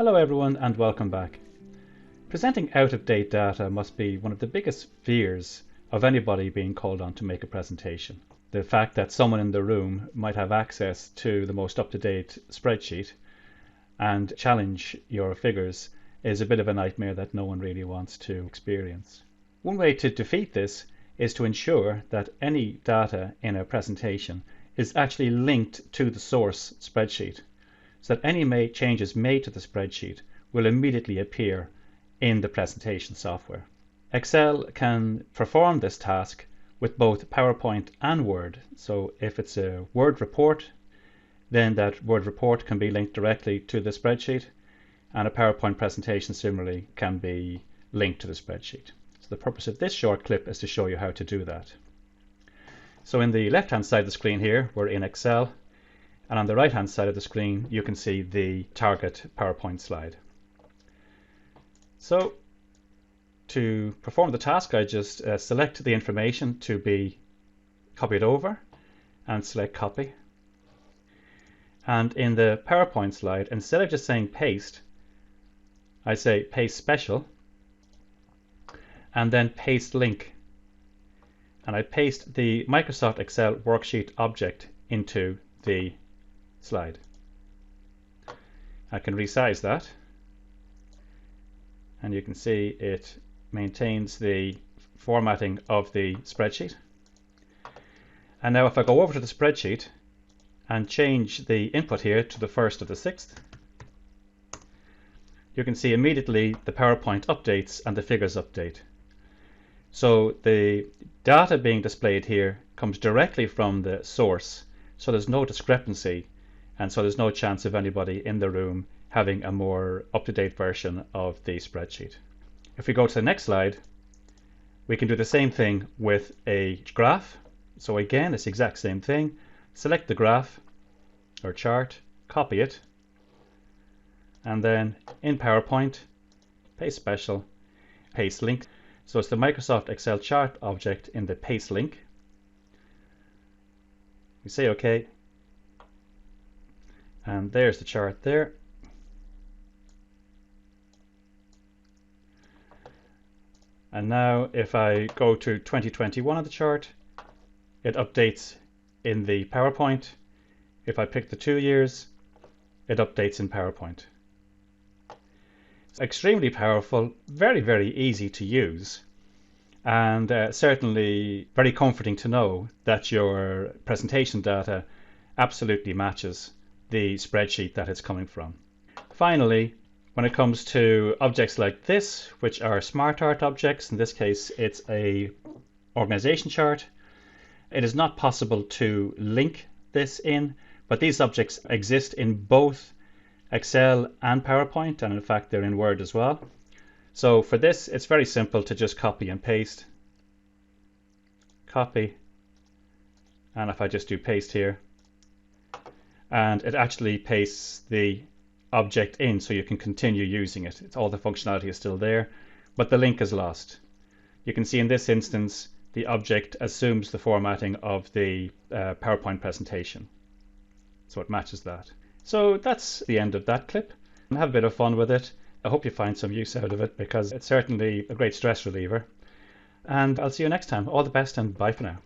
Hello everyone and welcome back. Presenting out-of-date data must be one of the biggest fears of anybody being called on to make a presentation. The fact that someone in the room might have access to the most up-to-date spreadsheet and challenge your figures is a bit of a nightmare that no one really wants to experience. One way to defeat this is to ensure that any data in a presentation is actually linked to the source spreadsheet, so that any changes made to the spreadsheet will immediately appear in the presentation software. Excel can perform this task with both PowerPoint and Word. So if it's a Word report, then that Word report can be linked directly to the spreadsheet, and a PowerPoint presentation similarly can be linked to the spreadsheet. So the purpose of this short clip is to show you how to do that. So in the left-hand side of the screen here, we're in Excel. And on the right-hand side of the screen, you can see the target PowerPoint slide. So to perform the task, I just select the information to be copied over and select copy. And in the PowerPoint slide, instead of just saying paste, I say paste special and then paste link. And I paste the Microsoft Excel worksheet object into the slide. I can resize that and you can see it maintains the formatting of the spreadsheet. And now if I go over to the spreadsheet and change the input here to the 1st of the 6th, you can see immediately the PowerPoint updates and the figures update. So the data being displayed here comes directly from the source, so there's no discrepancy. And so there's no chance of anybody in the room having a more up-to-date version of the spreadsheet. If we go to the next slide, we can do the same thing with a graph. So again, it's the exact same thing. Select the graph or chart, copy it, and then in PowerPoint, paste special, paste link. So it's the Microsoft Excel chart object in the paste link. We say OK. And there's the chart there. And now if I go to 2021 on the chart, it updates in the PowerPoint. If I pick the 2 years, it updates in PowerPoint. It's extremely powerful, very, very easy to use, and certainly very comforting to know that your presentation data absolutely matches the spreadsheet that it's coming from. Finally, when it comes to objects like this, which are smart art objects, in this case it's a organization chart, it is not possible to link this in, but these objects exist in both Excel and PowerPoint, and in fact they're in Word as well. So for this, it's very simple to just copy and paste, copy, and if I just do paste here, and it actually pastes the object in so you can continue using it. All the functionality is still there, but the link is lost. You can see in this instance, the object assumes the formatting of the PowerPoint presentation. So it matches that. So that's the end of that clip. Have a bit of fun with it. I hope you find some use out of it because it's certainly a great stress reliever. And I'll see you next time. All the best and bye for now.